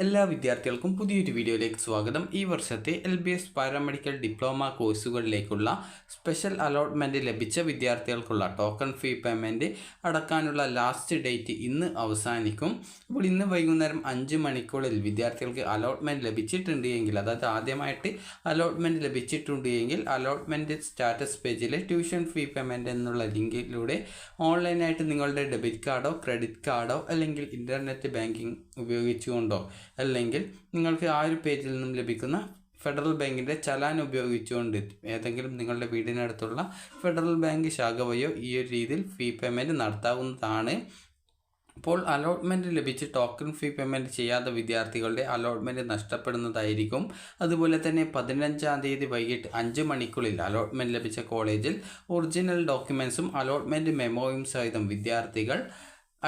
എല്ലാ വിദ്യാർത്ഥികൾക്കും പുതിയൊരു വീഡിയോയിലേക്ക് സ്വാഗതം. ഈ വർഷത്തെ LBS പാരാമെഡിക്കൽ ഡിപ്ലോമ കോഴ്സുകളിലേക്കുള്ള സ്പെഷ്യൽ അലോട്ട്മെൻറ്റ് ലഭിച്ച വിദ്യാർത്ഥികൾക്കുള്ള ടോക്കൺ ഫീ പേയ്മെൻറ്റ് അടക്കാനുള്ള ലാസ്റ്റ് ഡേറ്റ് ഇന്ന് അവസാനിക്കും. അപ്പോൾ ഇന്ന് വൈകുന്നേരം 5 മണിക്കുള്ളിൽ വിദ്യാർത്ഥികൾക്ക് അലോട്ട്മെൻറ്റ് ലഭിച്ചിട്ടുണ്ട് എങ്കിൽ, അതായത് ആദ്യമായിട്ട് അലോട്ട്മെൻറ്റ് ലഭിച്ചിട്ടുണ്ട് എങ്കിൽ അലോട്ട്മെൻറ്റ് സ്റ്റാറ്റസ് പേജിലെ ട്യൂഷൻ ഫീ പേയ്മെൻറ്റ് എന്നുള്ള ലിങ്കിലൂടെ ഓൺലൈനായിട്ട് നിങ്ങളുടെ ഡെബിറ്റ് കാർഡോ ക്രെഡിറ്റ് കാർഡോ അല്ലെങ്കിൽ ഇൻ്റർനെറ്റ് ബാങ്കിങ് ഉപയോഗിച്ചുകൊണ്ടോ അല്ലെങ്കിൽ നിങ്ങൾക്ക് ആ ഒരു പേജിൽ നിന്നും ലഭിക്കുന്ന ഫെഡറൽ ബാങ്കിൻ്റെ ചലാൻ ഉപയോഗിച്ചുകൊണ്ട് ഏതെങ്കിലും നിങ്ങളുടെ വീടിനടുത്തുള്ള ഫെഡറൽ ബാങ്ക് ശാഖ വഴിയോ ഈ ഒരു രീതിയിൽ ഫീ പേയ്മെൻറ്റ് നടത്താവുന്നതാണ്. അപ്പോൾ അലോട്ട്മെൻറ്റ് ലഭിച്ച് ടോക്കൺ ഫീ പേയ്മെൻറ്റ് ചെയ്യാത്ത വിദ്യാർത്ഥികളുടെ അലോട്ട്മെൻറ്റ് നഷ്ടപ്പെടുന്നതായിരിക്കും. അതുപോലെ തന്നെ 15-ാം തീയതി വൈകിട്ട് 5 മണിക്കുള്ളിൽ അലോട്ട്മെൻറ്റ് ലഭിച്ച കോളേജിൽ ഒറിജിനൽ ഡോക്യുമെൻറ്റ്സും അലോട്ട്മെൻറ്റ് മെമ്മോയും സഹിതം വിദ്യാർത്ഥികൾ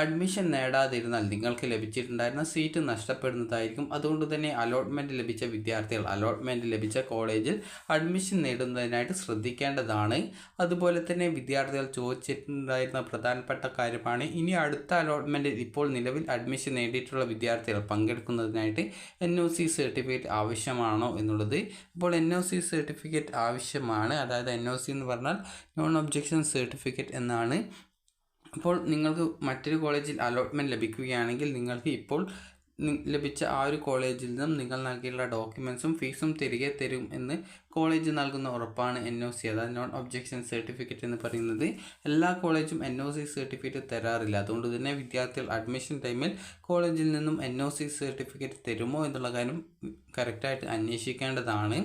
അഡ്മിഷൻ നേടാതിരുന്നാൽ നിങ്ങൾക്ക് ലഭിച്ചിട്ടുണ്ടായിരുന്ന സീറ്റ് നഷ്ടപ്പെടുന്നതായിരിക്കും. അതുകൊണ്ട് തന്നെ അലോട്ട്മെൻറ്റ് ലഭിച്ച വിദ്യാർത്ഥികൾ അലോട്ട്മെൻറ്റ് ലഭിച്ച കോളേജിൽ അഡ്മിഷൻ നേടുന്നതിനായിട്ട് ശ്രദ്ധിക്കേണ്ടതാണ്. അതുപോലെ തന്നെ വിദ്യാർത്ഥികൾ ചോദിച്ചിട്ടുണ്ടായിരുന്ന പ്രധാനപ്പെട്ട കാര്യമാണ്, ഇനി അടുത്ത അലോട്ട്മെൻറ്റിൽ ഇപ്പോൾ നിലവിൽ അഡ്മിഷൻ നേടിയിട്ടുള്ള വിദ്യാർത്ഥികൾ പങ്കെടുക്കുന്നതിനായിട്ട് NOC സർട്ടിഫിക്കറ്റ് ആവശ്യമാണോ എന്നുള്ളത്. അപ്പോൾ NOC സർട്ടിഫിക്കറ്റ് ആവശ്യമാണ്. അതായത് NOC എന്ന് പറഞ്ഞാൽ നോൺ ഒബ്ജക്ഷൻ സർട്ടിഫിക്കറ്റ് എന്നാണ്. അപ്പോൾ നിങ്ങൾക്ക് മറ്റൊരു കോളേജിൽ അലോട്ട്മെൻറ്റ് ലഭിക്കുകയാണെങ്കിൽ നിങ്ങൾക്ക് ഇപ്പോൾ ലഭിച്ച ആ ഒരു കോളേജിൽ നിന്നും നിങ്ങൾ നൽകിയുള്ള ഡോക്യുമെൻറ്റ്സും ഫീസും തിരികെ തരും എന്ന് കോളേജ് നൽകുന്ന ഉറപ്പാണ് NOC, അതായത് നോൺ ഒബ്ജക്ഷൻ സർട്ടിഫിക്കറ്റ് എന്ന് പറയുന്നത്. എല്ലാ കോളേജും NOC സർട്ടിഫിക്കറ്റ് തരാറില്ല. അതുകൊണ്ട് തന്നെ വിദ്യാർത്ഥികൾ അഡ്മിഷൻ ടൈമിൽ കോളേജിൽ നിന്നും NOC സർട്ടിഫിക്കറ്റ് തരുമോ എന്നുള്ള കാര്യം കറക്റ്റായിട്ട് അന്വേഷിക്കേണ്ടതാണ്.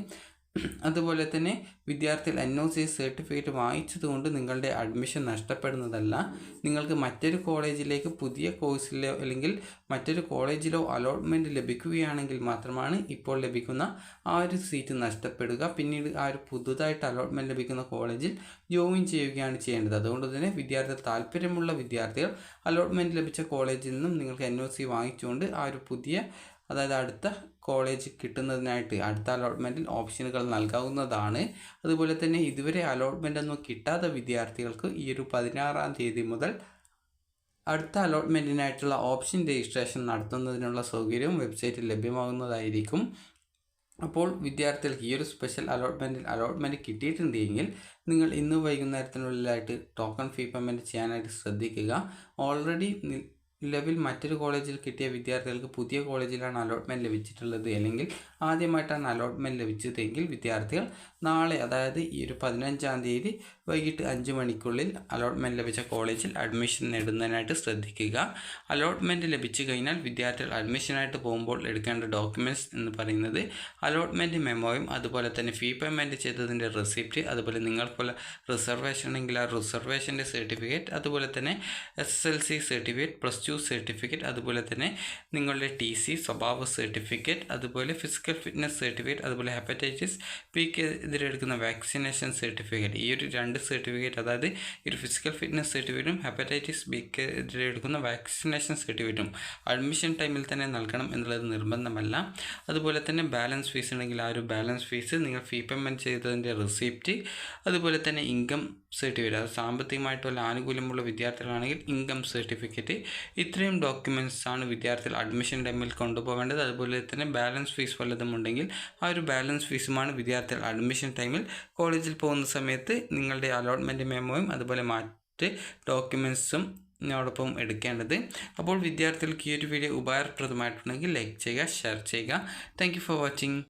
അതുപോലെ തന്നെ വിദ്യാർത്ഥികൾ NOC സർട്ടിഫിക്കറ്റ് വാങ്ങിച്ചതുകൊണ്ട് നിങ്ങളുടെ അഡ്മിഷൻ നഷ്ടപ്പെടുന്നതല്ല. നിങ്ങൾക്ക് മറ്റൊരു കോളേജിലേക്ക് പുതിയ കോഴ്സിലോ അല്ലെങ്കിൽ മറ്റൊരു കോളേജിലോ അലോട്ട്മെൻറ്റ് ലഭിക്കുകയാണെങ്കിൽ മാത്രമാണ് ഇപ്പോൾ ലഭിക്കുന്ന ആ ഒരു സീറ്റ് നഷ്ടപ്പെടുക. പിന്നീട് ആ ഒരു പുതുതായിട്ട് അലോട്ട്മെൻറ്റ് ലഭിക്കുന്ന കോളേജിൽ ജോയിൻ ചെയ്യുകയാണ് ചെയ്യേണ്ടത്. അതുകൊണ്ട് തന്നെ വിദ്യാർത്ഥികൾ താല്പര്യമുള്ള വിദ്യാർത്ഥികൾ അലോട്ട്മെൻറ്റ് ലഭിച്ച കോളേജിൽ നിന്നും നിങ്ങൾക്ക് NOC വാങ്ങിച്ചുകൊണ്ട് ആ ഒരു പുതിയ, അതായത് അടുത്ത കോളേജ് കിട്ടുന്നതിനായിട്ട് അടുത്ത അലോട്ട്മെൻറ്റിൽ ഓപ്ഷനുകൾ നൽകാവുന്നതാണ്. അതുപോലെ തന്നെ ഇതുവരെ അലോട്ട്മെൻ്റ് ഒന്നും കിട്ടാത്ത വിദ്യാർത്ഥികൾക്ക് ഈ ഒരു 16-ാം തീയതി മുതൽ അടുത്ത അലോട്ട്മെൻറ്റിനായിട്ടുള്ള ഓപ്ഷൻ രജിസ്ട്രേഷൻ നടത്തുന്നതിനുള്ള സൗകര്യവും വെബ്സൈറ്റിൽ ലഭ്യമാകുന്നതായിരിക്കും. അപ്പോൾ വിദ്യാർത്ഥികൾക്ക് ഈ ഒരു സ്പെഷ്യൽ അലോട്ട്മെൻറ്റ് കിട്ടിയിട്ടുണ്ടെങ്കിൽ നിങ്ങൾ ഇന്ന് വൈകുന്നേരത്തിനുള്ളിലായിട്ട് ടോക്കൺ ഫീ പേയ്മെൻറ്റ് ചെയ്യാനായിട്ട് ശ്രദ്ധിക്കുക. ഓൾറെഡി നിലവിൽ മറ്റൊരു കോളേജിൽ കിട്ടിയ വിദ്യാർത്ഥികൾക്ക് പുതിയ കോളേജിലാണ് അലോട്ട്മെൻറ്റ് ലഭിച്ചിട്ടുള്ളത് അല്ലെങ്കിൽ ആദ്യമായിട്ടാണ് അലോട്ട്മെൻറ്റ് ലഭിച്ചതെങ്കിൽ വിദ്യാർത്ഥികൾ നാളെ, അതായത് ഈ ഒരു 15-ാം തീയതി വൈകിട്ട് 5 മണിക്കുള്ളിൽ അലോട്ട്മെൻറ്റ് ലഭിച്ച കോളേജിൽ അഡ്മിഷൻ നേടുന്നതിനായിട്ട് ശ്രദ്ധിക്കുക. അലോട്ട്മെൻറ്റ് ലഭിച്ചു കഴിഞ്ഞാൽ വിദ്യാർത്ഥികൾ അഡ്മിഷനായിട്ട് പോകുമ്പോൾ എടുക്കേണ്ട ഡോക്യുമെൻറ്റ്സ് എന്ന് പറയുന്നത് അലോട്ട്മെൻറ്റ് മെമ്മോയും അതുപോലെ തന്നെ ഫീ പേയ്മെൻറ്റ് ചെയ്തതിൻ്റെ റെസിപ്റ്റ്, അതുപോലെ നിങ്ങൾക്കുള്ള റിസർവേഷൻ ഉണ്ടെങ്കിൽ ആ റിസർവേഷൻ്റെ സർട്ടിഫിക്കറ്റ്, അതുപോലെ തന്നെ SSLC സർട്ടിഫിക്കറ്റ്, +2 സർട്ടിഫിക്കറ്റ്, അതുപോലെ തന്നെ നിങ്ങളുടെ TC സ്വഭാവ സർട്ടിഫിക്കറ്റ്, അതുപോലെ ഫിസിക്കൽ ഫിറ്റ്നസ് സർട്ടിഫിക്കറ്റ്, അതുപോലെ ഹെപ്പറ്റൈറ്റിസ് ബിക്കെതിരെ എടുക്കുന്ന വാക്സിനേഷൻ സർട്ടിഫിക്കറ്റ്. ഈ ഒരു 2 സർട്ടിഫിക്കറ്റ്, അതായത് ഈ ഒരു ഫിസിക്കൽ ഫിറ്റ്നസ് സർട്ടിഫിക്കറ്റും ഹെപ്പറ്റൈറ്റിസ് ബിക്കെതിരെ എടുക്കുന്ന വാക്സിനേഷൻ സർട്ടിഫിക്കറ്റും അഡ്മിഷൻ ടൈമിൽ തന്നെ നൽകണം എന്നുള്ളത് നിർബന്ധമല്ല. അതുപോലെ തന്നെ ബാലൻസ് ഫീസ് ഉണ്ടെങ്കിൽ ആ ഒരു ബാലൻസ് ഫീസ്, നിങ്ങൾ ഫീ പേയ്മെൻറ്റ് ചെയ്തതിൻ്റെ റെസിപ്റ്റ്, അതുപോലെ തന്നെ ഇൻകം സർട്ടിഫിക്കറ്റ്, അത് സാമ്പത്തികമായിട്ട് വല്ല ആനുകൂല്യമുള്ള വിദ്യാർത്ഥികളാണെങ്കിൽ ഇൻകം സർട്ടിഫിക്കറ്റ്, ഇത്രയും ഡോക്യുമെൻറ്റ്സ് ആണ് വിദ്യാർത്ഥികൾ അഡ്മിഷൻ ടൈമിൽ കൊണ്ടുപോകേണ്ടത്. അതുപോലെ തന്നെ ബാലൻസ് ഫീസ് വല്ലതും ഉണ്ടെങ്കിൽ ആ ഒരു ബാലൻസ് ഫീസുമാണ് വിദ്യാർത്ഥികൾ അഡ്മിഷൻ ടൈമിൽ കോളേജിൽ പോകുന്ന സമയത്ത് നിങ്ങളുടെ അലോട്ട്മെൻറ്റ് മെമ്മോയും അതുപോലെ മറ്റ് ഡോക്യുമെൻറ്റ്സും ോടൊപ്പം എടുക്കേണ്ടത്. അപ്പോൾ വിദ്യാർത്ഥികൾക്ക് ഈ ഒരു വീഡിയോ ഉപകാരപ്രദമായിട്ടുണ്ടെങ്കിൽ ലൈക്ക് ചെയ്യുക, ഷെയർ ചെയ്യുക. Thank you for watching.